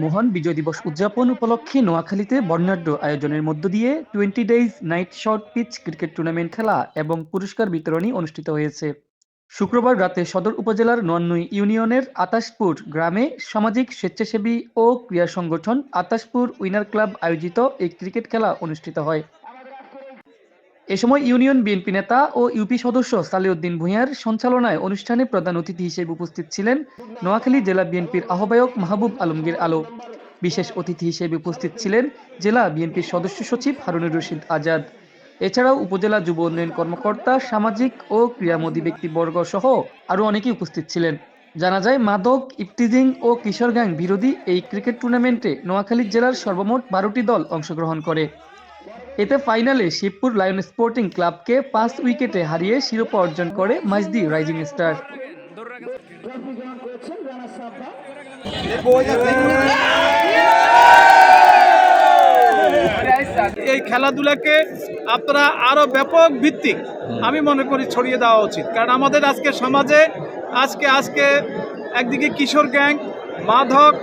মহান বিজয় দিবস উদযাপন উপলক্ষে নোয়াখালীতে বর্ণাঢ্য আয়োজনের মধ্য দিয়ে 20 days night short pitch cricket tournament খেলা এবং পুরস্কার বিতরণী অনুষ্ঠিত হয়েছে। শুক্রবার রাতে সদর উপজেলার নোয়ান্নুই ইউনিয়নের আতাশপুর গ্রামে সামাজিক স্বেচ্ছাসেবী ও ক্রীড়া সংগঠন আতাশপুর উইনার ক্লাব আয়োজিত এই ক্রিকেট খেলা অনুষ্ঠিত হয়। এ সময় ইউনিয়ন বিএনপি নেতা ও ইউপি সদস্য সালেউদ্দিন ভূঁইয়ার সঞ্চালনায় অনুষ্ঠানে প্রধান অতিথি হিসেবে উপস্থিত ছিলেন নোয়াখালী জেলা বিএনপির আহ্বায়ক মাহবুব আলমগীর আলো। বিশেষ অতিথি হিসেবে উপস্থিত ছিলেন জেলা বিএনপির সদস্য সচিব হারুনুর রশিদ আজাদ। এছাড়াও উপজেলা যুব উন্নয়ন কর্মকর্তা, সামাজিক ও ক্রীড়ামোদী ব্যক্তিবর্গ সহ আরও অনেকেই উপস্থিত ছিলেন। জানা যায়, মাদক, ইফটিজিং ও কিশোর গ্যাং বিরোধী এই ক্রিকেট টুর্নামেন্টে নোয়াখালী জেলার সর্বমোট 12টি দল অংশগ্রহণ করে। এতে ফাইনালে শিবপুর লায়ন স্পোর্টিং ক্লাবকে 5 উইকেটে হারিয়ে শিরোপা অর্জন করে মাইজদি রাইজিং স্টার। এই খেলাধুলাকে আপনারা আরো ব্যাপক ভিত্তিক আমি মনে করি ছড়িয়ে দেওয়া উচিত, কারণ আমাদের আজকে সমাজে আজকে একদিকে কিশোর গ্যাং, মাদক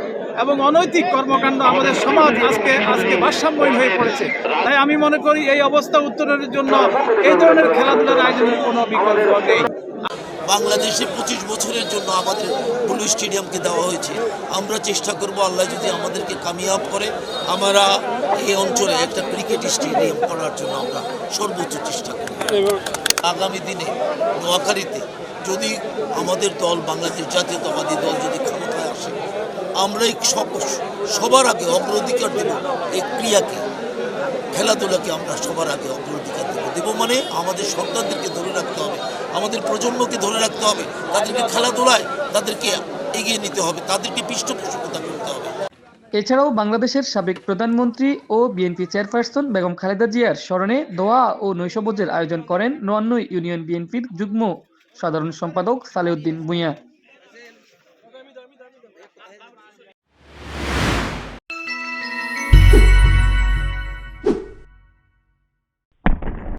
এবং অনৈতিক কর্মকাণ্ড আমাদের সমাজ আজকে ভারসাম্যহীন হয়ে পড়েছে। তাই আমি মনে করি এই অবস্থা উত্তরণের জন্য এই ধরনের খেলাধুলার আয়োজনের কোনো বিকল্প নেই। বাংলাদেশে 25 বছরের জন্য আমাদের ব্লু স্টেডিয়ামকে দেওয়া হয়েছে। আমরা চেষ্টা করব, আল্লাহ যদি আমাদেরকে কামিয়াব করে, আমরা এই অঞ্চলে একটা ক্রিকেট স্টেডিয়াম করার জন্য আমরা সর্বোচ্চ চেষ্টা করব। আগামী দিনে নোয়াখালীতে যদি আমাদের দল, বাংলাদেশ জাতীয়তাবাদী দল যদি ক্ষমতায় আসে, আমরা সবার আগে অগ্রাধিকার দেব এই ক্রীড়াকে, খেলাধুলাকে আমরা সবার আগে অগ্রাধিকার দেব। মানে আমাদের সন্তানদেরকে ধরে রাখতে হবে, আমাদের প্রজন্মকে ধরে রাখতে হবে, তাদেরকে খেলাধুলায় তাদেরকে এগিয়ে নিতে হবে, তাদেরকে পৃষ্ঠপোষকতা করতে হবে। এছাড়াও বাংলাদেশের সাবেক প্রধানমন্ত্রী ও বিএনপি চেয়ারপারসন বেগম খালেদা জিয়ার স্মরণে দোয়া ও নৈশভোজের আয়োজন করেন নোয়ান্নুই ইউনিয়ন বিএনপির যুগ্ম সাধারণ সম্পাদক সালেউদ্দিন ভূঁইয়া।